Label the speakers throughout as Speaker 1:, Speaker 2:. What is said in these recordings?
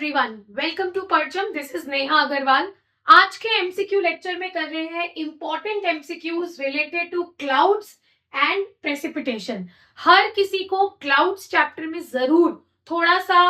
Speaker 1: Everyone, welcome to Parcham. This is Neha Agrawal. आज के MCQ lecture में कर रहे हैं important MCQs related to clouds and precipitation. हर किसी को क्लाउड्स चैप्टर में जरूर थोड़ा सा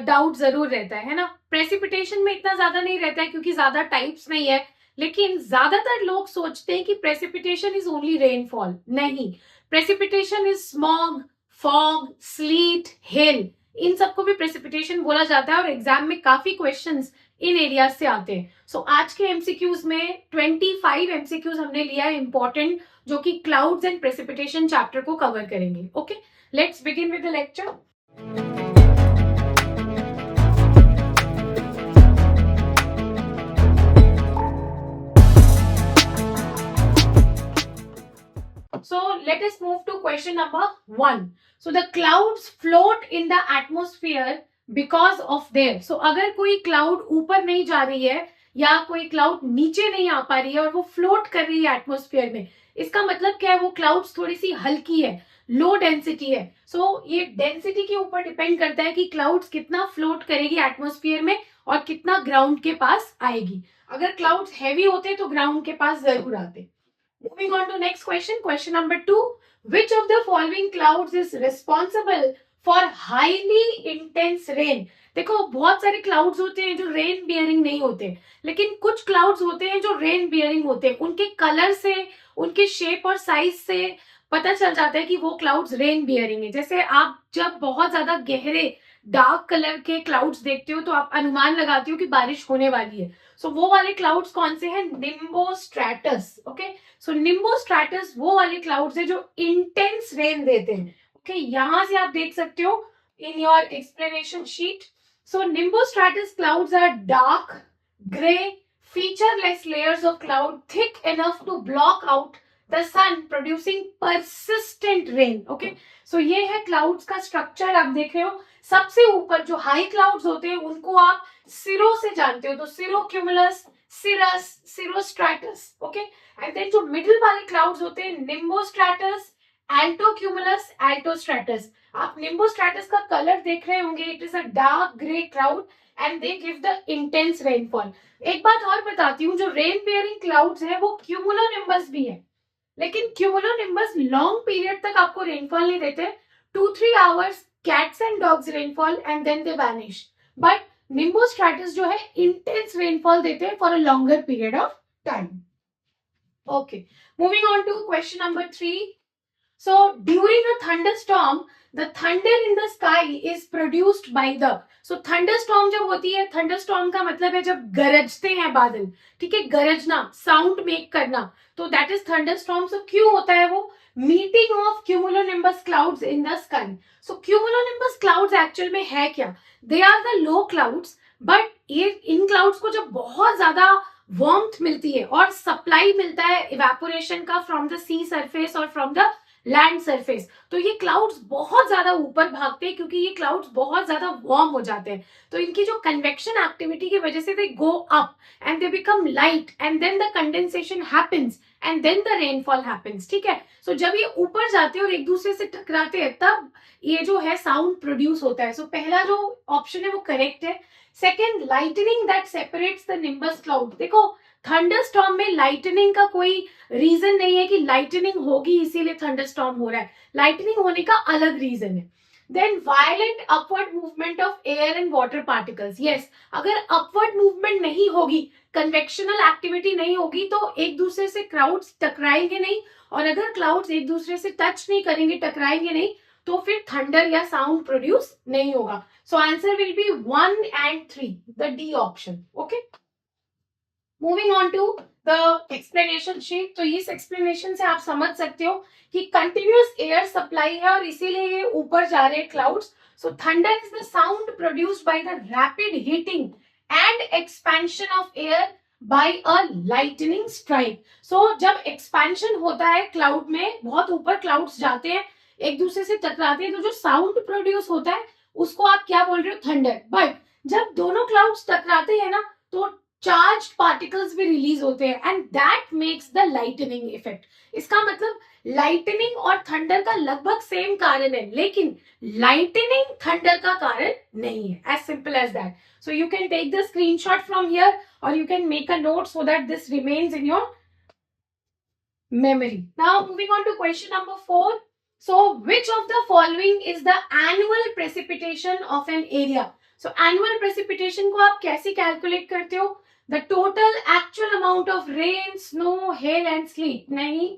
Speaker 1: डाउट जरूर रहता है ना। प्रेसिपिटेशन में इतना ज्यादा नहीं रहता है क्योंकि ज्यादा टाइप्स नहीं है, लेकिन ज्यादातर लोग सोचते हैं कि प्रेसिपिटेशन इज ओनली रेनफॉल। नहीं, precipitation is smog, fog, sleet, hail, इन सबको भी प्रेसिपिटेशन बोला जाता है और एग्जाम में काफी क्वेश्चंस इन एरियाज से आते हैं। सो आज के एमसीक्यूज में 25 एमसीक्यूज हमने लिया है इंपॉर्टेंट, जो कि क्लाउड्स एंड प्रेसिपिटेशन चैप्टर को कवर करेंगे। Okay, let's begin with the lecture. So let us move to question number 1. So the clouds float in the atmosphere because of their. So अगर कोई cloud ऊपर नहीं जा रही है या कोई क्लाउड नीचे नहीं आ पा रही है और वो फ्लोट कर रही है एटमोस्फेयर में, इसका मतलब क्या है? वो क्लाउड्स थोड़ी सी हल्की है, लो डेंसिटी है। सो ये डेंसिटी के ऊपर डिपेंड करता है कि क्लाउड्स कितना फ्लोट करेगी एटमोस्फियर में और कितना ग्राउंड के पास आएगी। अगर क्लाउड्स हैवी होते तो ग्राउंड के पास जरूर आते। Moving on to next question. Question number 2. Which of the following clouds is responsible for highly intense rain? देखो, बहुत सारे क्लाउड्स होते हैं जो रेन बियरिंग नहीं होते, लेकिन कुछ क्लाउड्स होते हैं जो रेन बियरिंग होते हैं। उनके कलर से, उनके शेप और साइज से पता चल जाता है कि वो क्लाउड्स रेन बियरिंग है। जैसे आप जब बहुत ज्यादा गहरे डार्क कलर के क्लाउड्स देखते हो तो आप अनुमान लगाते हो कि बारिश होने वाली है। सो वो वाले क्लाउड्स कौन से हैं? निम्बोस्ट्रैटस। ओके, सो निम्बोस्ट्रैटस वो वाले क्लाउड्स है जो इंटेंस रेन देते हैं। ओके, यहां से आप देख सकते हो in your explanation sheet. So nimbostratus clouds are dark grey featureless layers of cloud thick enough to block out the sun, producing persistent rain. Okay, so ये है क्लाउड्स का स्ट्रक्चर। आप देख रहे हो सबसे ऊपर जो हाई क्लाउड्स होते हैं उनको आप सिरो से जानते हो, तो cirrocumulus, cirrus, cirrostratus. Okay, and then जो मिडिल वाले क्लाउड्स होते हैं निम्बोस्ट्रैटस, एल्टो क्यूमुलस, एल्टोस्ट्रैटस। आप निम्बोस्ट्रैटस का कलर देख रहे होंगे, it is a dark grey cloud and they give the intense rainfall. एक बात और बताती हूँ, जो रेन बियरिंग क्लाउड्स है वो क्यूमुलोनिम्बस भी है, लेकिन क्यूमुलोनिम्बस लॉन्ग पीरियड तक आपको रेनफॉल नहीं देते। 2-3 hours cats and dogs rainfall and then they vanish. But nimbostratus जो है इंटेंस रेनफॉल देते हैं for a longer period of time. Okay, moving on to question number 3. So during a thunderstorm, the thunder in the sky is produced by the. So thunderstorm जब होती है, thunderstorm का मतलब है जब गरजते हैं बादल, ठीक है, गरजना, साउंड मेक करना, तो दैट इज thunderstorm. So क्यों होता है वो? Meeting of cumulonimbus clouds in the sky. So cumulonimbus clouds actual में है क्या? They are the low clouds, but ये इन क्लाउड्स को जब बहुत ज्यादा वार्मथ मिलती है और सप्लाई मिलता है इवेपोरेशन का फ्रॉम द सी सरफेस और फ्रॉम द लैंड सरफेस, तो ये क्लाउड्स बहुत ज्यादा ऊपर भागते हैं क्योंकि ये क्लाउड्स बहुत ज्यादा वार्म हो जाते हैं। तो इनकी जो कन्वेक्शन एक्टिविटी की वजह से they go up and they become light and then the condensation happens and then the rainfall happens. ठीक है, सो जब ये ऊपर जाते हैं और एक दूसरे से टकराते हैं तब ये जो है साउंड प्रोड्यूस होता है। सो पहला जो ऑप्शन है वो करेक्ट है। Second, lightning that separates the nimbus cloud. देखो, थंडरस्टॉर्म में लाइटनिंग का कोई रीजन नहीं है कि लाइटनिंग होगी इसीलिए थंडरस्टॉर्म हो रहा है। लाइटनिंग होने का अलग रीजन है। Then violent upward movement of air and water particles. Yes, अगर अपवर्ड मूवमेंट नहीं होगी, कन्वेक्शनल एक्टिविटी नहीं होगी, तो एक दूसरे से क्लाउड्स टकराएंगे नहीं, और अगर क्लाउड्स एक दूसरे से टच नहीं करेंगे, टकराएंगे नहीं, तो फिर थंडर या साउंड प्रोड्यूस नहीं होगा। So answer will be 1 and 3, the D option. Okay, moving on to the explanation sheet. तो इस एक्सप्लेनेशन से आप समझ सकते हो कि कंटिन्यूअस एयर सप्लाई है और इसीलिए ये ऊपर जा रहे हैं clouds. So thunder is the sound produced by the rapid heating and expansion of air by a lightning strike. So जब एक्सपेंशन होता है क्लाउड में, बहुत ऊपर क्लाउड्स जाते हैं, एक दूसरे से टकराते हैं, तो जो साउंड प्रोड्यूस होता है उसको आप क्या बोल रहे हो? थंडर। बट जब दोनों क्लाउड्स टकराते हैं ना, तो चार्ज पार्टिकल्स भी रिलीज होते हैं and that makes the lightning effect. इसका मतलब लाइटनिंग और थंडर का लगभग सेम कारण है, लेकिन लाइटनिंग थंडर का कारण नहीं है. As simple as that. So you can take the screenshot from here और you can make a note so that this remains in your memory. Now moving on to question number 4. So which of the following is the annual precipitation of an area? So annual precipitation को आप कैसे calculate करते हो? The total actual amount of rain, snow, hail and sleet. नहीं.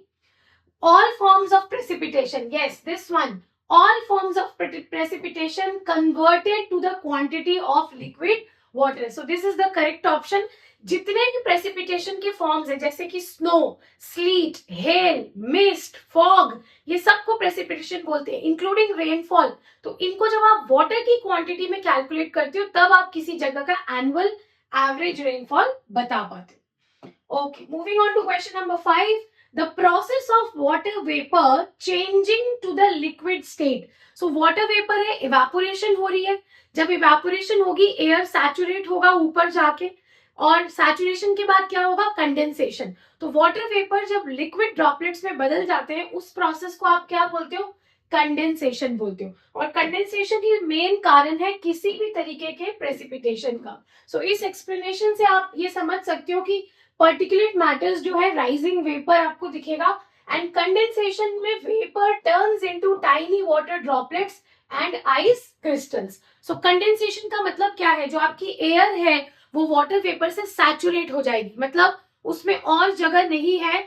Speaker 1: All forms of precipitation. Yes, this one. All forms of precipitation converted to the quantity of liquid water. So this is the correct option. जितने भी precipitation के forms हैं जैसे कि snow, slit, hello, mist, fog, ये सबको precipitation बोलते हैं, इंक्लूडिंग रेनफॉल. तो इनको जब आप वाटर की क्वांटिटी में कैलकुलेट करते हो तब आप किसी जगह का एनुअल एवरेज रेनफॉल बता पाते हो. Okay, moving on to question number 5. The process of water vapor changing to the liquid state. So water vapor है, evaporation हो रही है. जब evaporation होगी एयर सैचुरेट होगा ऊपर जाके और सैचुरेशन के बाद क्या होगा? कंडेंसेशन. तो वाटर वेपर जब लिक्विड ड्रॉपलेट्स में बदल जाते हैं उस प्रोसेस को आप क्या बोलते हो? कंडेंसेशन बोलते हो. और कंडेंसेशन ही मेन कारण है किसी भी तरीके के प्रेसिपिटेशन का. सो इस एक्सप्लेनेशन से आप ये समझ सकते हो कि पर्टिकुलेट मैटर्स जो है राइजिंग वेपर आपको दिखेगा एंड कंडेंसेशन में vapour turns into tiny water droplets and ice crystals. So condensation का मतलब क्या है? जो आपकी एयर है वो वाटर वेपर से सैचुरेट हो जाएगी, मतलब उसमें और जगह नहीं है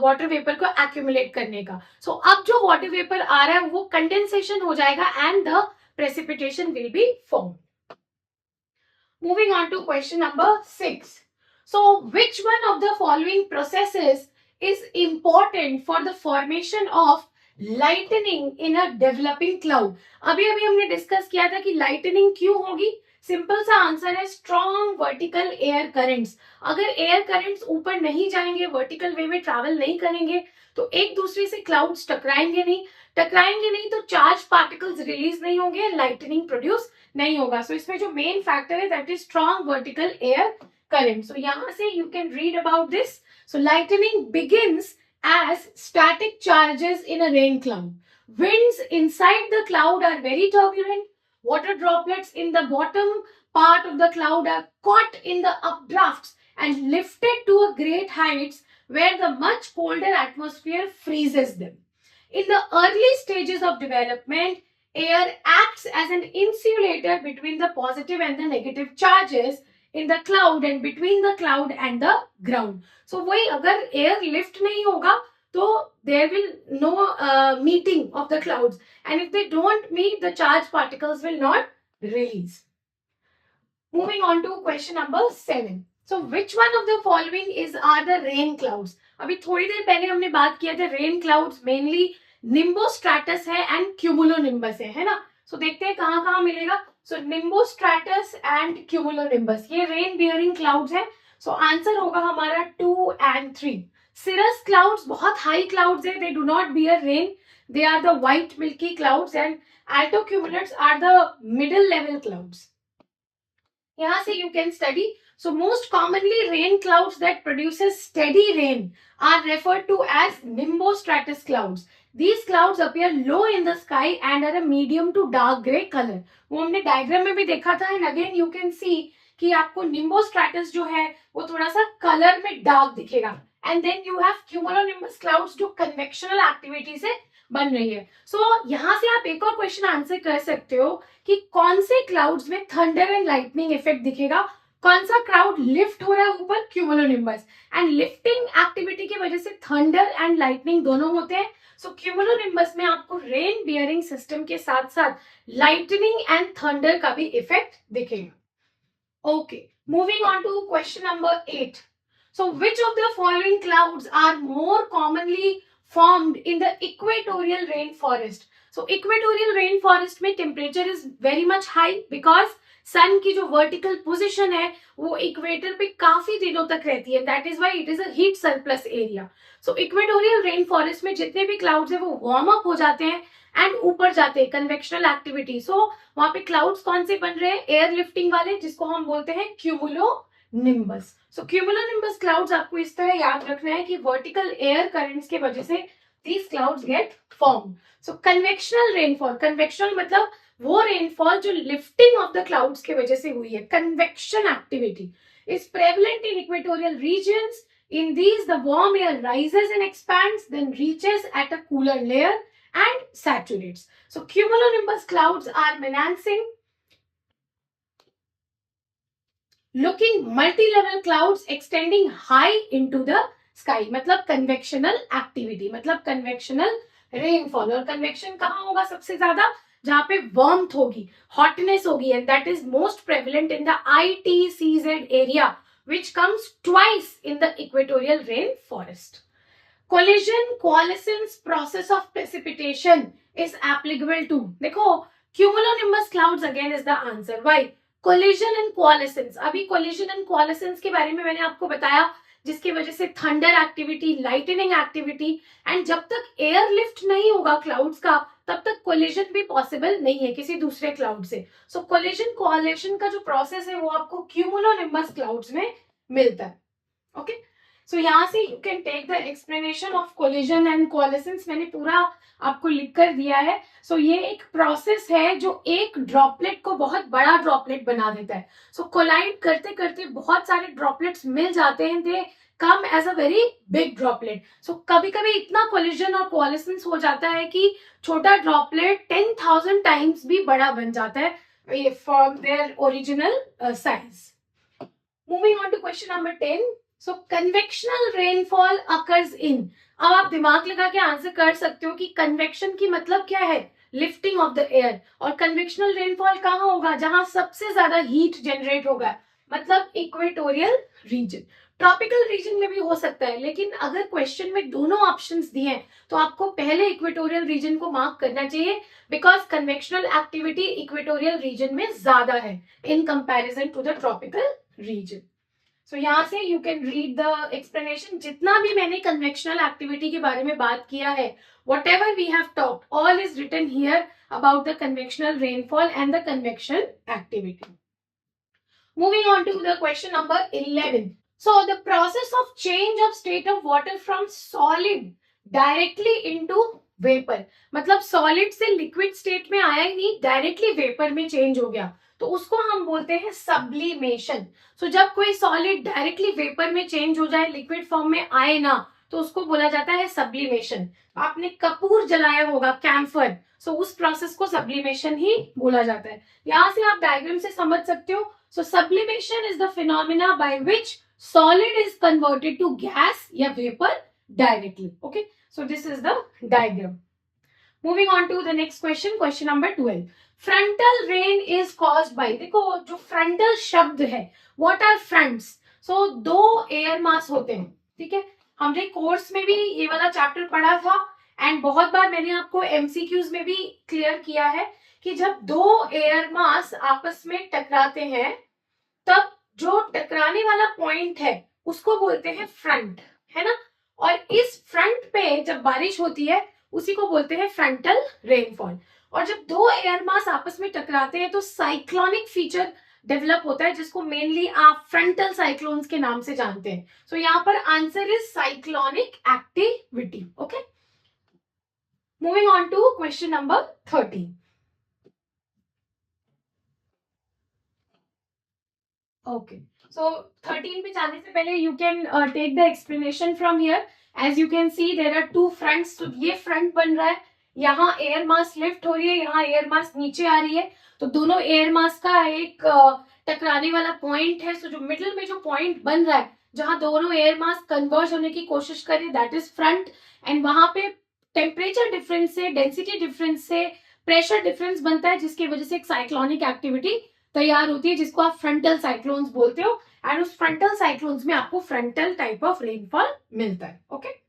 Speaker 1: वाटर वेपर को एक्यूमुलेट करने का. सो अब जो वाटर वेपर आ रहा है वो कंडेंसेशन हो जाएगा and the precipitation will be form. Moving on to question number 6. So which one of the following processes is important for the formation of lightning in a developing cloud? अभी हमने discuss किया था कि lightning क्यों होगी. Simple सा answer है strong vertical air currents. अगर एयर करंट्स ऊपर नहीं जाएंगे, वर्टिकल वे में ट्रैवल नहीं करेंगे तो एक दूसरे से क्लाउड्स टकराएंगे नहीं तो चार्ज पार्टिकल्स रिलीज नहीं होंगे, लाइटनिंग प्रोड्यूस नहीं होगा. सो इसमें जो मेन फैक्टर है that is strong vertical air current. So यहाँ से you can read about this. So lightning begins as static charges in a rain cloud. Winds inside the cloud are very turbulent. Water droplets in the bottom part of the cloud are caught in the updrafts and lifted to a great heights where the much colder atmosphere freezes them. In the early stages of development, air acts as an insulator between the positive and the negative charges in the cloud and between the cloud and the ground. So वही अगर air lift नहीं होगा तो there will no meeting of the clouds and if they don't meet the charged particles will not release. Moving on to question number 7. So which one of the following are the rain clouds? अभी थोड़ी देर पहले हमने बात किया था rain clouds mainly nimbostratus है and cumulonimbus है ना. So देखते हैं कहाँ मिलेगा. So nimbostratus and cumulonimbus ये rain bearing clouds है. So answer होगा हमारा 2 and 3. Cirrus clouds बहुत high clouds है, they do not bear rain, they are the white milky clouds and altocumulates are the middle level clouds. यहाँ से you can study. So most commonly rain clouds that produces steady rain are referred to as nimbostratus clouds. These clouds appear low in the sky and are a medium to dark grey color. वो हमने diagram में भी देखा था and again you can see कि आपको nimbostratus जो है वो थोड़ा सा कलर में डार्क दिखेगा and then you have cumulonimbus clouds जो कन्वेक्शनल एक्टिविटी से बन रही है. सो यहाँ से आप एक और क्वेश्चन आंसर कर सकते हो कि कौन से क्लाउड्स में थंडर एंड लाइटनिंग इफेक्ट दिखेगा, कौन सा क्लाउड लिफ्ट हो रहा है ऊपर, क्यूमुलोनिम्बस. एंड लिफ्टिंग एक्टिविटी की वजह से थंडर एंड लाइटनिंग दोनों होते हैं. सो क्यूमुलोनिम्बस में आपको रेन बियरिंग सिस्टम के साथ साथ लाइटनिंग एंड थंडर का भी इफेक्ट दिखेगा. Okay, moving on to question number 8. So which of the following clouds are more commonly formed in the equatorial rainforest? So equatorial rainforest में temperature is very much high because sun की जो vertical position है वो equator पे काफी दिनों तक रहती है. That is why it is a heat surplus area. So equatorial rainforest में जितने भी clouds है वो warm up हो जाते हैं and ऊपर जाते हैं convectional activity. So वहाँ पे clouds कौन से बन रहे हैं? Air lifting वाले जिसको हम बोलते हैं cumulo निम्बस। सो क्यूमुलोनिम्बस क्लाउड्स आपको इस तरह याद रखना है कि वर्टिकल एयर करंट्स के वजह से these clouds get formed. So convectional rainfall, convectional मतलब वो रेनफॉल जो लिफ्टिंग ऑफ द क्लाउड्स की वजह से हुई है, convection activity is prevalent in equatorial regions. In these, the warm air rises and expands, then reaches at a cooler layer and saturates. So cumulonimbus clouds are menacing looking multi-level clouds extending high into the sky. मतलब convectional activity, मतलब convectional rainfall. और convection कहाँ होगा सबसे ज्यादा? जहां पे warmth होगी, हॉटनेस होगी, and that is most prevalent in the ITCZ area which comes twice in the equatorial rain forest. Collision coalescence process of precipitation is applicable to, देखो cumulonimbus clouds again is the answer. Why? Collision and coalescence. अभी collision and कोआलेसेंस के बारे में मैंने आपको बताया, जिसकी वजह से thunder activity, lightning activity, and जब तक एयर लिफ्ट नहीं होगा क्लाउड्स का तब तक कोलिजन भी पॉसिबल नहीं है किसी दूसरे क्लाउड से। सो कोलिजन कोआलेशन का जो प्रोसेस है वो आपको क्यूमुलोनिम्बस क्लाउड्स में मिलता है। ओके, सो यहाँ से you can take the explanation of collision and coalescence, मैंने पूरा आपको लिख कर दिया है। सो ये एक प्रोसेस है जो एक ड्रॉपलेट को बहुत बड़ा ड्रॉपलेट बना देता है। सो कोलाइड करते करते बहुत सारे ड्रॉपलेट्स मिल जाते हैं, they come as a very big droplet. So कभी कभी इतना कोलिजन और कोआलेसेंस हो जाता है कि छोटा ड्रॉपलेट 10,000 टाइम्स भी बड़ा बन जाता है from their original size. Moving on to question number 10। So convectional rainfall occurs in, अब आप दिमाग लगा के आंसर कर सकते हो कि कन्वेक्शन की मतलब क्या है? Lifting of the air. और कन्वेक्शनल रेनफॉल कहाँ होगा? जहां सबसे ज्यादा हीट जनरेट होगा, मतलब इक्वेटोरियल रीजन। ट्रॉपिकल रीजन में भी हो सकता है, लेकिन अगर क्वेश्चन में दोनों ऑप्शंस दिए हैं तो आपको पहले इक्वेटोरियल रीजन को मार्क करना चाहिए, because convectional activity equatorial region में ज्यादा है in comparison to the tropical region. So यहाँ से you can read the explanation. जितना भी मैंने कन्वेक्शनल एक्टिविटी के बारे में बात किया है, whatever we have talked, all is written here about the convectional rainfall and the convection activity. Moving on to the question number 11। So the process of change of state of water from solid directly into vapour, मतलब solid से liquid state में आया ही नहीं, directly vapour में change हो गया, तो उसको हम बोलते हैं सब्लिमेशन। सो जब कोई सॉलिड डायरेक्टली वेपर में चेंज हो जाए, लिक्विड फॉर्म में आए ना, तो उसको बोला जाता है सब्लिमेशन। आपने कपूर जलाया होगा, कैम्फर, सो उस प्रोसेस को सब्लिमेशन ही बोला जाता है। यहां से आप डायग्राम से समझ सकते हो। So sublimation is the phenomena by which solid is converted to gas या vapour directly. Okay, so this is the diagram. Moving on to the next question, question number 12। Frontal rain is caused by, देखो जो frontal शब्द है, what are fronts? सो दो air mass होते हैं, ठीक है, हमने कोर्स में भी ये वाला चैप्टर पढ़ा था, एंड बहुत बार मैंने आपको एमसीक्यूज में भी क्लियर किया है कि जब दो एयर मास आपस में टकराते हैं तब जो टकराने वाला पॉइंट है उसको बोलते हैं फ्रंट, है ना। और इस फ्रंट पे जब बारिश होती है उसी को बोलते हैं फ्रंटल रेनफॉल। और जब दो एयर मास आपस में टकराते हैं तो साइक्लोनिक फीचर डेवलप होता है, जिसको मेनली आप फ्रंटल साइक्लोन्स के नाम से जानते हैं। सो यहाँ पर answer is cyclonic activity. Okay, moving on to question number 13। Okay, so 13 पे जाने से पहले you can take the explanation from here. As you can see there are two fronts, तो ये फ्रंट बन रहा है, यहाँ एयर मास लिफ्ट हो रही है, यहाँ एयर मास नीचे आ रही है, तो दोनों एयर मास का एक टकराने वाला पॉइंट है। सो जो मिडिल में जो पॉइंट बन रहा है, जहां दोनों एयर मास कन्वर्ज होने की कोशिश करें, दैट इज फ्रंट। एंड वहां पे टेम्परेचर डिफरेंस से, डेंसिटी डिफरेंस से प्रेशर डिफरेंस बनता है, जिसकी वजह से एक साइक्लोनिक एक्टिविटी तैयार होती है, जिसको आप फ्रंटल साइक्लोन्स बोलते हो। एंड उस फ्रंटल साइक्लोन्स में आपको फ्रंटल टाइप ऑफ रेनफॉल मिलता है। Okay,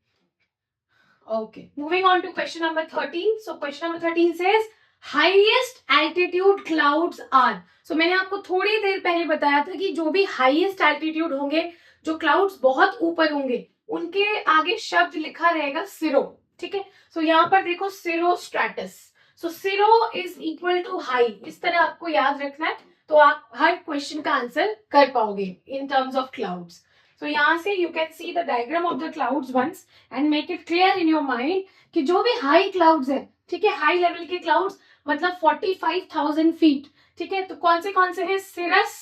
Speaker 1: okay, moving on to question number 13. So question number 13 says highest altitude clouds are, so मैंने आपको थोड़ी देर पहले बताया था कि जो भी highest altitude होंगे, जो clouds बहुत ऊपर होंगे, उनके आगे शब्द लिखा रहेगा सिरो, ठीक है। सो यहाँ पर देखो cirrostratus, so cirro is equal to high, इस तरह आपको याद रखना है। तो आप हर क्वेश्चन का आंसर कर पाओगे इन टर्म्स ऑफ क्लाउड्स. तो यहाँ से you can see the diagram of the clouds once and make it clear in your mind कि जो भी हाई क्लाउड्स है, ठीक है, हाई लेवल के क्लाउड्स मतलब 45,000 फीट, ठीक है, तो कौन से हैं? सिरस,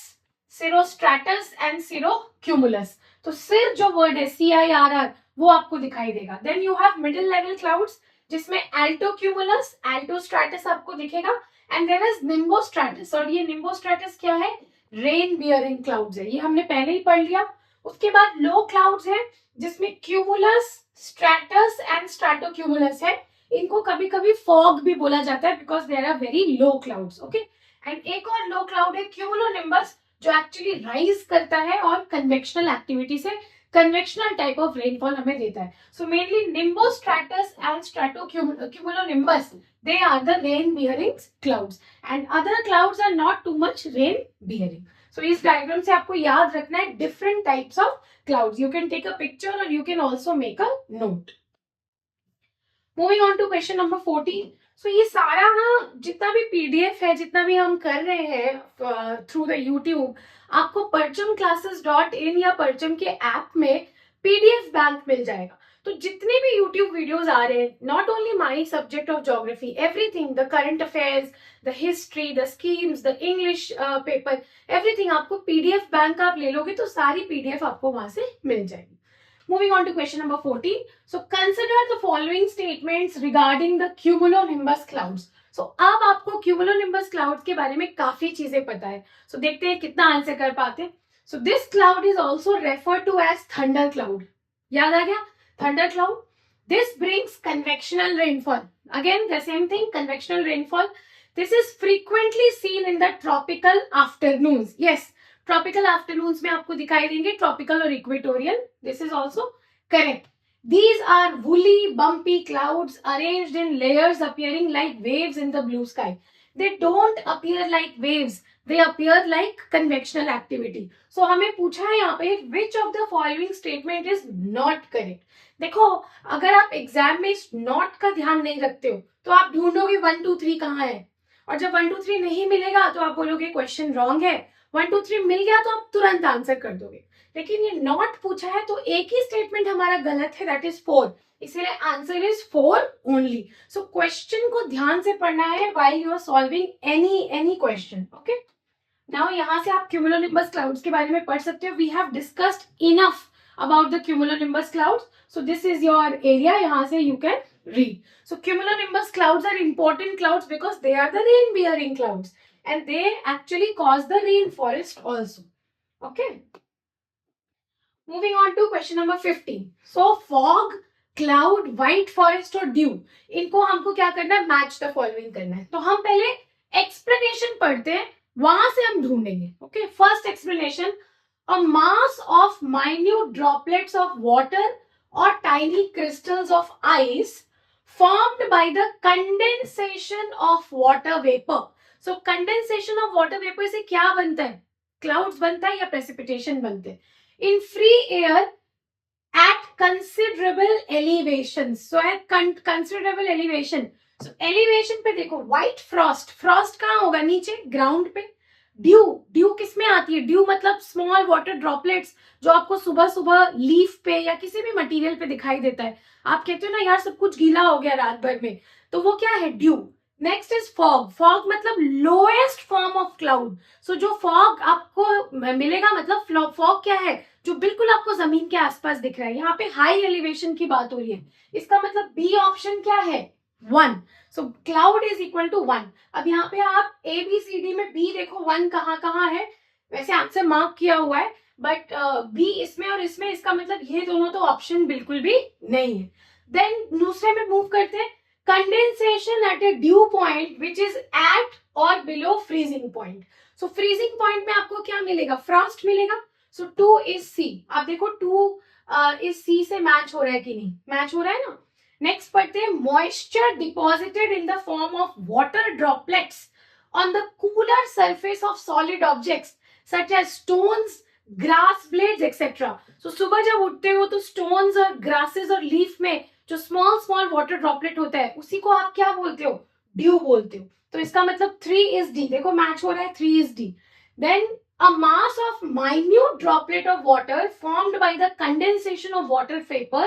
Speaker 1: सिरोस्ट्रैटस एंड सिरोक्यूमुलस. तो सिर जो वर्ड है CIRR वो आपको दिखाई देगा. Then you have middle level clouds जिसमें एल्टोक्यूमुलस, एल्टोस्ट्रैटस आपको दिखेगा एंड देयर इज निम्बोस्ट्रैटस. और ये निम्बोस्ट्रैटस क्या है? रेन बियरिंग क्लाउड्स है, ये हमने पहले ही पढ़ लिया. उसके बाद लो क्लाउड्स है जिसमें क्यूमुलस, स्ट्रैटस एंड स्ट्रैटोक्यूमुलस है. इनको कभी कभी फॉग भी बोला जाता है because there are very low clouds. Okay, and एक और लो क्लाउड है क्यूमुलोनिम्बस जो एक्चुअली राइज करता है और कन्वेक्शनल एक्टिविटी से कन्वेक्शनल टाइप ऑफ रेनफॉल हमें देता है. So mainly nimbostratus and stratocumulonimbus, they are the rain bearing clouds and other clouds are not too much rain bearing. So इस डायग्राम से आपको याद रखना है different types of clouds. You can take a picture or you can also make a note. Moving on to question number 14. So ये सारा ना जितना भी PDF है, जितना भी हम कर रहे हैं through the YouTube, आपको parchamclasses.in या परचम के ऐप में PDF बैंक मिल जाएगा. तो जितने भी YouTube वीडियोस आ रहे हैं, not only my subject of geography, everything, the current affairs, the history, the schemes, the English paper, everything आपको PDF बैंक आप ले लोगे तो सारी PDF आपको वहां से मिल जाएगी. Moving on to question number 14. So consider the following statements regarding the cumulonimbus clouds. So अब आपको क्यूमुलोनिम्बस क्लाउड्स के बारे में काफी चीजें पता है. सो देखते हैं कितना आंसर कर पाते हैं. So this cloud is also referred to as thunder cloud. याद आ गया? Thunder cloud. This brings convectional rainfall. Again, the same thing, convectional rainfall. This is frequently seen in the tropical afternoons. Yes, tropical afternoons में आपको दिखाई देंगे, tropical और equatorial. This is also correct. These are woolly, bumpy clouds arranged in layers appearing like waves in the blue sky. They don't appear like waves. They appear like convectional activity. So हमें पूछा है यहाँ पे which of the following statement is not correct. देखो, अगर आप exam में इस नॉट का ध्यान नहीं रखते हो तो आप ढूंढोगे 1 2 3 कहाँ है, और जब 1 2 3 नहीं मिलेगा तो आप बोलोगे क्वेश्चन रॉन्ग है. 1 2 3 मिल गया तो आप तुरंत आंसर कर दोगे. लेकिन ये नॉट पूछा है तो एक ही स्टेटमेंट हमारा गलत है, दैट इज 4. इसीलिए answer is 4 only. So question को ध्यान से पढ़ना है while you are solving any question. Okay, now यहाँ से आप क्यूमुलोनिम्बस क्लाउड्स के बारे में पढ़ सकते हो. We have discussed enough about the cumulonimbus clouds. So this is your area. यहाँ से you can read. So cumulonimbus clouds are important clouds because they are the rain bearing clouds and they actually cause the rainforest also. Okay. Moving on to question number 15. So fog, cloud, white forest और dew, इनको हमको क्या करना है? Match the following करना है. तो हम पहले explanation पढ़ते हैं, वहां से हम ढूंढेंगे. Okay. First explanation. A mass of minute droplets of water or tiny crystals of ice formed by the condensation of water vapor. So condensation of water vapor से क्या बनता है? Clouds बनता है या precipitation बनते हैं? In free air at considerable elevation. So at considerable elevation. So elevation पे देखो, white frost. Frost कहाँ होगा? नीचे ground पे. ड्यू किस में आती है? ड्यू मतलब स्मॉल वाटर ड्रॉपलेट्स जो आपको सुबह सुबह लीफ पे या किसी भी मटेरियल पे दिखाई देता है. आप कहते हो ना यार सब कुछ गीला हो गया रात भर में, तो वो क्या है? Due. Next is fog. Fog मतलब लोएस्ट फॉर्म ऑफ क्लाउड. सो जो फॉग आपको मिलेगा, मतलब फॉग क्या है? जो बिल्कुल आपको जमीन के आसपास दिख रहा है. यहाँ पे हाई एलिवेशन की बात हो रही है, इसका मतलब बी ऑप्शन क्या है? 1. So cloud is equal to 1. अब यहाँ पे आप ABCD में B देखो 1 कहाँ है. वैसे आंसर मार्क किया हुआ है बट B इसमें और इसमें, इसका मतलब ये दोनों तो ऑप्शन बिल्कुल भी नहीं है. देन दूसरे में मूव करते हैं. Condensation at a dew point which is at or below freezing point. So freezing point में आपको क्या मिलेगा? फ्रॉस्ट मिलेगा. So 2 is C. आप देखो 2 इज C से मैच हो रहा है कि नहीं? मैच हो रहा है ना. नेक्स्ट पढ़ते हैं. Moisture deposited in the form of water droplets on the cooler surface of solid objects such as stones, grass blades etcetera. So सुबह जब उठते हो तो स्टोन्स और ग्रासेस और लीफ में जो स्मॉल वाटर ड्रॉपलेट होता है उसी को आप क्या बोलते हो? ड्यू बोलते हो. तो इसका मतलब 3 इज D. देखो मैच हो रहा है, 3 is D. then a mass of minute droplet of water formed by the condensation of water vapor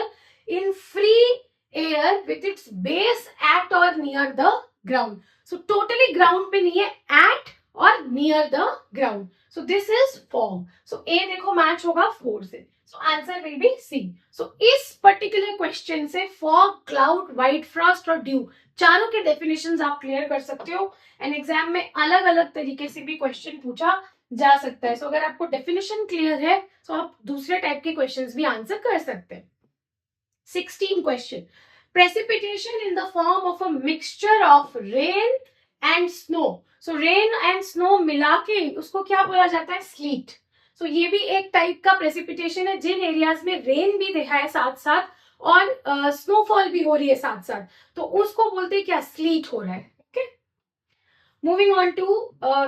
Speaker 1: in free air with its base at or near the ground. So totally ground पे नहीं है, at or near the ground. So this is fog. So A देखो match होगा 4 से. So answer will be C. So इस particular question से fog, cloud, white frost और dew चारों के definitions आप clear कर सकते हो. एंड एग्जाम में अलग अलग तरीके से भी क्वेश्चन पूछा जा सकता है. सो अगर आपको डेफिनेशन क्लियर है तो आप दूसरे टाइप के क्वेश्चंस भी आंसर कर सकते हैं. 16 question. Precipitation in the form of a mixture of rain and snow. So rain and snow मिला के उसको क्या बोला जाता है? स्लीट. सो ये भी एक टाइप का प्रेसिपिटेशन है. जिन एरियाज में रेन भी देखा है साथ साथ और स्नोफॉल भी हो रही है साथ साथ, तो उसको बोलते हैं क्या? स्लीट हो रहा है. Moving on to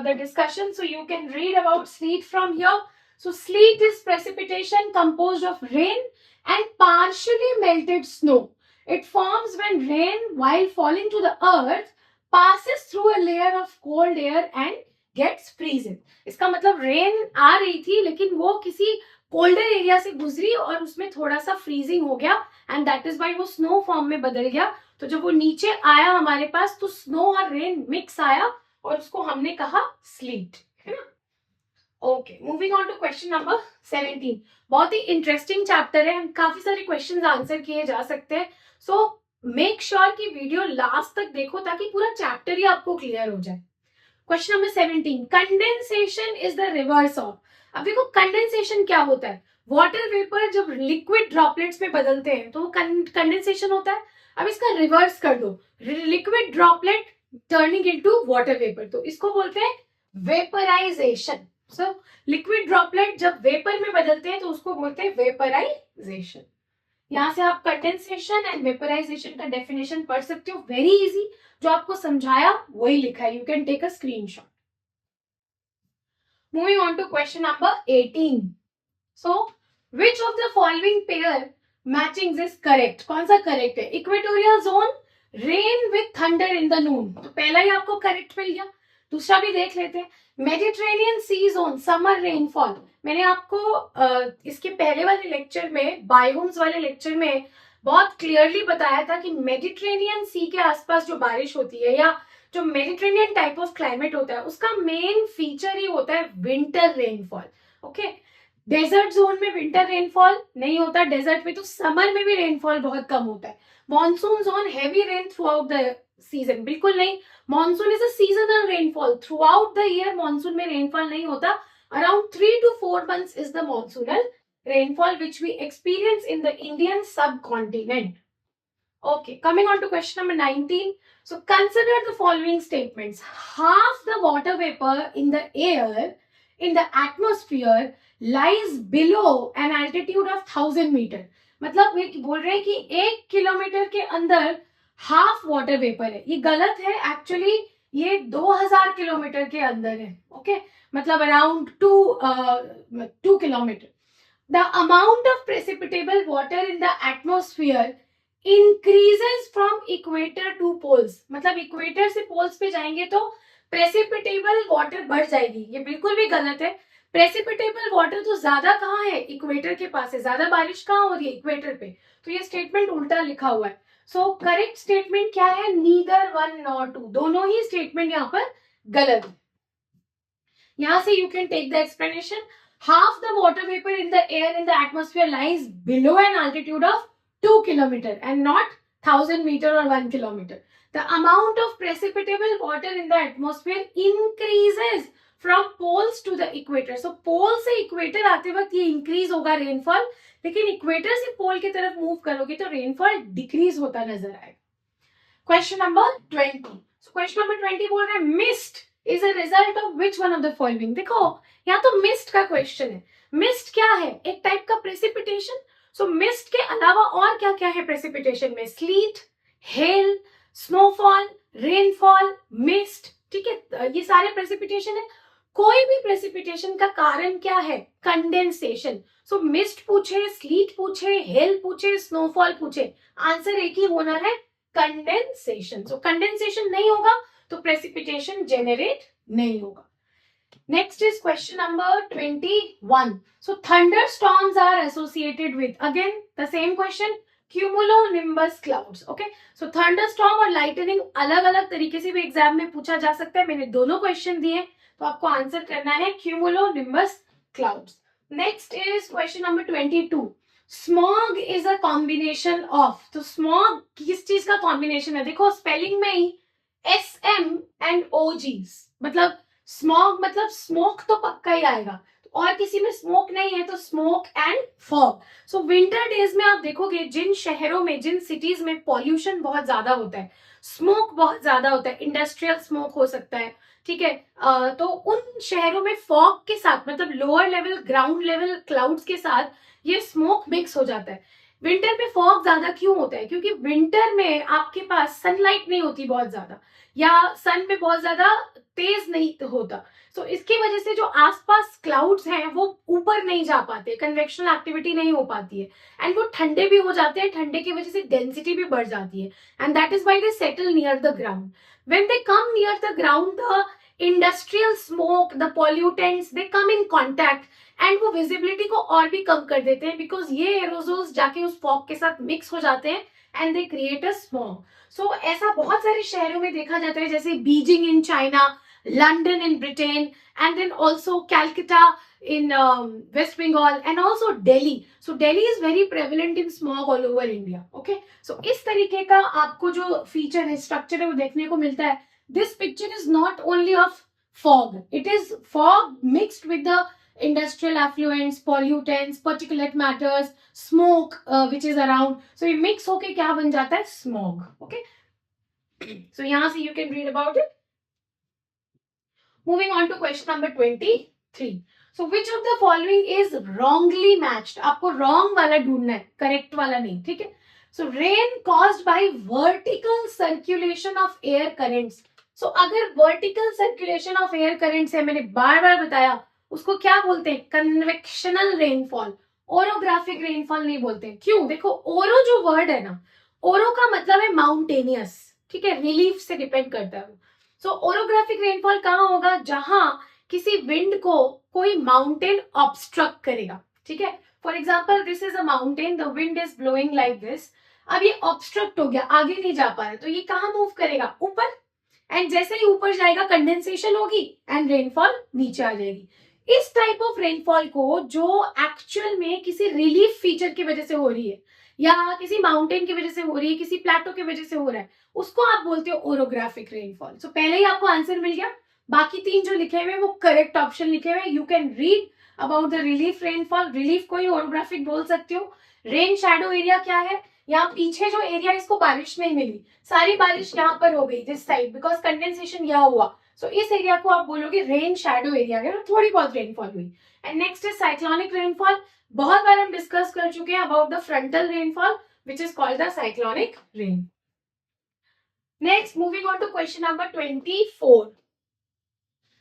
Speaker 1: the discussion. So you can read about sleet from here. So sleet is precipitation composed of rain and partially melted snow. It forms when rain, while falling to the earth, passes through a layer of cold air and gets frozen. इसका मतलब rain आ रही थी लेकिन वो किसी colder area से गुजरी और उसमें थोड़ा सा फ्रीजिंग हो गया एंड दैट इज वाई वो स्नो फॉर्म में बदल गया. तो जब वो नीचे आया हमारे पास तो स्नो और रेन मिक्स आया और उसको हमने कहा स्लीट, है ना. Okay, moving on to question number 17. बहुत ही इंटरेस्टिंग चैप्टर है, काफी सारे क्वेश्चंस आंसर किए जा सकते हैं. सो मेक श्योर कि वीडियो लास्ट तक देखो ताकि पूरा चैप्टर ही आपको क्लियर हो जाए. Question number 17. Condensation is the reverse of. अब देखो कंडेंसेशन क्या होता है? वाटर वेपर जब लिक्विड ड्रॉपलेट्स में बदलते हैं तो वो कंडेंसेशन होता है. अब इसका रिवर्स कर दो, liquid droplet turning into water vapour, तो इसको बोलते हैं वेपराइजेशन. सो लिक्विड ड्रॉपलेट जब वेपर में बदलते हैं तो उसको बोलते हैं वेपराइजेशन. यहां से आप कंडेंसेशन एंड वेपराइजेशन का डेफिनेशन पढ़ सकते हो. वेरी इजी, जो आपको समझाया वही लिखा है. You can take a screenshot. Moving on to question number 18. So which of the following pair matching is correct? कौन सा करेक्ट है? Equatorial zone, rain with thunder in the noon, तो पहला ही आपको करेक्ट मिल गया. दूसरा भी देख लेते हैं. मेडिटेरेनियन सी जोन, समर रेनफॉल. मैंने आपको इसके पहले वाले लेक्चर में, बायोम्स वाले लेक्चर में बहुत क्लियरली बताया था कि मेडिटेरेनियन सी के आसपास जो बारिश होती है या जो मेडिटेरेनियन टाइप ऑफ क्लाइमेट होता है उसका मेन फीचर ही होता है winter rainfall. Okay, desert zone में विंटर रेनफॉल नहीं होता. डेजर्ट में तो समर में भी रेनफॉल बहुत कम होता है. Monsoon zone heavy rain through out the season, बिल्कुल नहीं. Monsoon is a seasonal rainfall. Through out the year monsoon में रेनफॉल नहीं होता. Around 3 to 4 months is the monsoonal rainfall which we experience in the Indian subcontinent. Okay, coming on to question number 19. So consider the following statements. Half the water vapor in the air, in the atmosphere, lies below an altitude of 1000 meter. मतलब ये बोल रहे हैं कि 1 kilometre के अंदर half water vapour है. ये गलत है. एक्चुअली ये 2000 किलोमीटर के अंदर है. ओके, मतलब around 2 kilometre. The amount of precipitable water in the atmosphere increases from equator to poles. मतलब इक्वेटर से पोल्स पे जाएंगे तो प्रेसिपिटेबल वाटर बढ़ जाएगी. ये बिल्कुल भी गलत है. प्रेसिपिटेबल वाटर तो ज्यादा कहाँ है? इक्वेटर के पास है. ज्यादा बारिश कहाँ हो रही है? इक्वेटर पे. तो ये स्टेटमेंट उल्टा लिखा हुआ है. सो करेक्ट स्टेटमेंट क्या है? Neither 1 nor 2. दोनों ही स्टेटमेंट यहाँ पर गलत है. यहां से you can take the explanation. Half the water vapor in the air in the atmosphere lies below an altitude of 2 kilometer and not 1000 meter or 1 kilometer. The amount of precipitable water in the atmosphere increases from poles to the equator. So pole से equator आते वक्त ये increase होगा rainfall, लेकिन equator से pole की तरफ move करोगे तो rainfall decrease होता नजर आएगा. Question number 20. So question number 20 बोल रहा है mist is a result of which one of the following. देखो यहाँ तो मिस्ट का क्वेश्चन है. मिस्ट क्या है? एक टाइप का प्रेसिपिटेशन. सो मिस्ट के अलावा और क्या क्या है प्रेसिपिटेशन में? Slit, hello, snowfall, rainfall, mist. ठीक है, ये सारे प्रेसिपिटेशन है. कोई भी प्रेसिपिटेशन का कारण क्या है? कंडेंसेशन. सो मिस्ट पूछे, स्लीट पूछे, हेल पूछे, स्नोफॉल पूछे, आंसर एक ही होना है, कंडेंसेशन. सो कंडेंसेशन नहीं होगा तो प्रेसिपिटेशन जेनरेट नहीं होगा. Next is question number 21. So thunderstorms are associated with, again the same question, cumulonimbus clouds. Okay, so thunderstorm और lightning अलग अलग तरीके से भी एग्जाम में पूछा जा सकता है. मैंने दोनों क्वेश्चन दिए, तो आपको आंसर करना है cumulonimbus clouds. Next is question number 22. Smog is a combination of. तो स्मॉग किस चीज का कॉम्बिनेशन है? देखो स्पेलिंग में ही SM एंड OGs, मतलब स्मॉग मतलब स्मोक तो पक्का ही आएगा, और किसी में स्मोक नहीं है तो smoke and fog. So winter days में आप देखोगे जिन शहरों में, जिन सिटीज में पॉल्यूशन बहुत ज्यादा होता है, स्मोक बहुत ज्यादा होता है, इंडस्ट्रियल स्मोक हो सकता है, ठीक है, तो उन शहरों में फॉग के साथ, मतलब lower level ground level clouds के साथ ये स्मोक मिक्स हो जाता है. विंटर में फॉग ज्यादा क्यों होता है? क्योंकि विंटर में आपके पास सनलाइट नहीं होती बहुत ज्यादा, या सन में बहुत ज्यादा तेज नहीं होता. तो इसकी वजह से जो आसपास क्लाउड्स हैं वो ऊपर नहीं जा पाते, कन्वेक्शनल एक्टिविटी नहीं हो पाती है, एंड वो ठंडे भी हो जाते हैं. ठंडे की वजह से डेंसिटी भी बढ़ जाती है, and that is why they settle near the ground. When they come near the ground, the industrial smoke, the pollutants, they come in contact, and वो विजिबिलिटी को और भी कम कर देते हैं, बिकॉज ये एरोजोल्स जाके उस फॉग के साथ मिक्स हो जाते हैं and they create a smog. So ऐसा बहुत सारे शहरों में देखा जाता है, जैसे Beijing in China, London in Britain, and then also Calcutta in West Bengal, and also Delhi. So Delhi is very prevalent in smog all over India. Okay, so इस तरीके का आपको जो फीचर है, स्ट्रक्चर है, वो देखने को मिलता है. This picture is not only of fog, it is fog mixed with the industrial effluents, pollutants, particulate matters, smoke which is around. So ये mix होके क्या बन जाता है? Smog. Okay, so यहाँ से you can read about it. Moving on to question number 23. So which of the following is wrongly matched? आपको wrong वाला ढूंढना है, correct वाला नहीं, ठीक है. So rain caused by vertical circulation of air currents. So अगर vertical circulation of air currents है, मैंने बार बार बताया, उसको क्या बोलते हैं? Convectional rainfall. Orographic rainfall नहीं बोलते. क्यों? देखो ओरो जो वर्ड है ना, ओरो का मतलब है माउंटेनियस, ठीक है, रिलीफ से डिपेंड करता है. सो ओरोग्राफिक रेनफॉल कहाँ होगा? जहां किसी विंड को कोई माउंटेन ऑब्स्ट्रक्ट करेगा, ठीक है. For example this is a mountain, the wind is blowing like this. अब ये ऑब्स्ट्रक्ट हो गया, आगे नहीं जा पा रहा, तो ये कहाँ मूव करेगा? ऊपर. एंड जैसे ही ऊपर जाएगा कंडेंसेशन होगी एंड रेनफॉल नीचे आ जाएगी. इस टाइप ऑफ रेनफॉल को, जो एक्चुअल में किसी रिलीफ फीचर की वजह से हो रही है, या किसी माउंटेन की वजह से हो रही है, किसी प्लेटो की वजह से हो रहा है, उसको आप बोलते हो ओरोग्राफिक रेनफॉल. सो पहले ही आपको आंसर मिल गया. बाकी तीन जो लिखे हुए वो करेक्ट ऑप्शन लिखे हुए. You can read about the relief rainfall. Relief को ही ओरोग्राफिक बोल सकते हो. रेन शैडो एरिया क्या है? यहाँ पीछे जो एरिया, इसको बारिश नहीं मिली, सारी बारिश यहाँ पर हो गई दिस साइड, बिकॉज कंडेंसेशन यहाँ हुआ. सो इस एरिया को आप बोलोगे रेन शैडो एरिया, थोड़ी बहुत रेनफॉल हुई. And next is cyclonic rainfall. बहुत बार हम डिस्कस कर चुके हैं about the frontal rainfall which is called the cyclonic rain. Next, moving on to question number 24.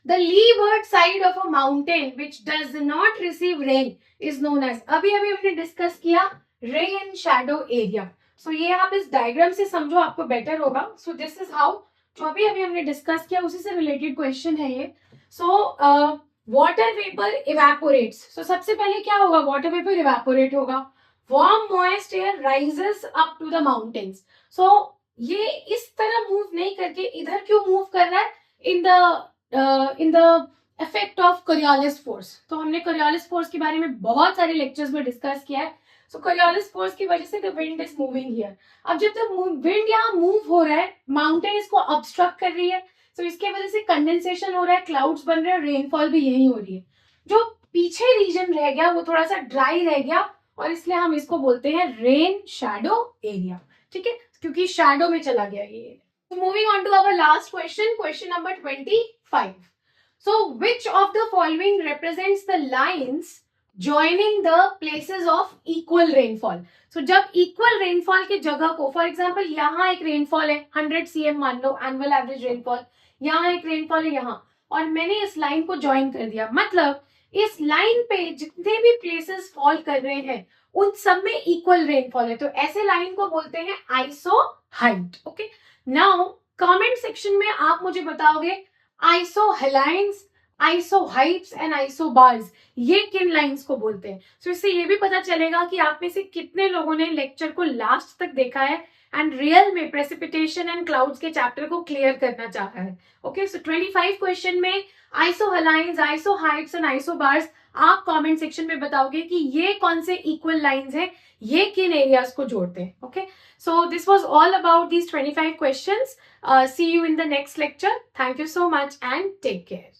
Speaker 1: The leeward side of a mountain which does not receive rain is known as. अभी हमने discuss किया rain shadow area. So ये आप इस diagram से समझो, आपको better होगा. So this is how, जो अभी हमने डिस्कस किया उसी से रिलेटेड क्वेश्चन है ये. So water vapor evaporates. So सबसे पहले क्या होगा? Water vapor evaporate होगा. Warm moist air rises up to the mountains. So ये इस तरह मूव नहीं करके इधर क्यों मूव कर रहा है? In the effect of Coriolis force. तो हमने कोरियोलिस फोर्स के बारे में बहुत सारे लेक्चर्स में डिस्कस किया है. सो कोरियोलिस फोर्स की वजह से the wind is moving here. अब जब तक विंड यहाँ मूव हो रहा है, माउंटेन इसको ऑब्स्ट्रक्ट कर रही है, तो इसके वजह से कंडेंसेशन हो रहा है, क्लाउड्स बन रहे हैं, रेनफॉल भी यही हो रही है. जो पीछे रीजन रह गया वो थोड़ा सा ड्राई रह गया, और इसलिए हम इसको बोलते हैं रेन शैडो एरिया, ठीक है, क्योंकि शैडो में चला गया ये. Moving on to our last question, question number 25. So which of the following represents the lines joining the places of equal rainfall. So जब इक्वल रेनफॉल की जगह को, फॉर एग्जाम्पल यहाँ एक रेनफॉल है 100 cm मान लो एनुअल एवरेज रेनफॉल, यहाँ एक रेनफॉल है यहाँ, और मैंने इस लाइन को ज्वाइन कर दिया, मतलब इस लाइन पे जितने भी प्लेसेस फॉल कर रहे हैं उन सब में इक्वल रेनफॉल है, तो ऐसे लाइन को बोलते हैं iso height. Okay, now comment section में आप मुझे बताओगे आइसो हेलाइंस, आइसोहाइट्स एंड आइसोबार्स, ये किन लाइंस को बोलते हैं? सो इससे ये भी पता चलेगा कि आप में से कितने लोगों ने लेक्चर को लास्ट तक देखा है एंड रियल में प्रेसिपिटेशन एंड क्लाउड्स के चैप्टर को क्लियर करना चाहा है. ओके, सो 25 क्वेश्चन में आइसोहलाइंस, आइसोहाइट्स एंड आइसोबार्स आप कमेंट सेक्शन में बताओगे कि ये कौन से इक्वल लाइंस हैं, ये किन एरियाज को जोड़ते हैं. Okay, so this was all about these 25 questions. See you in the next lecture. Thank you so much and take care.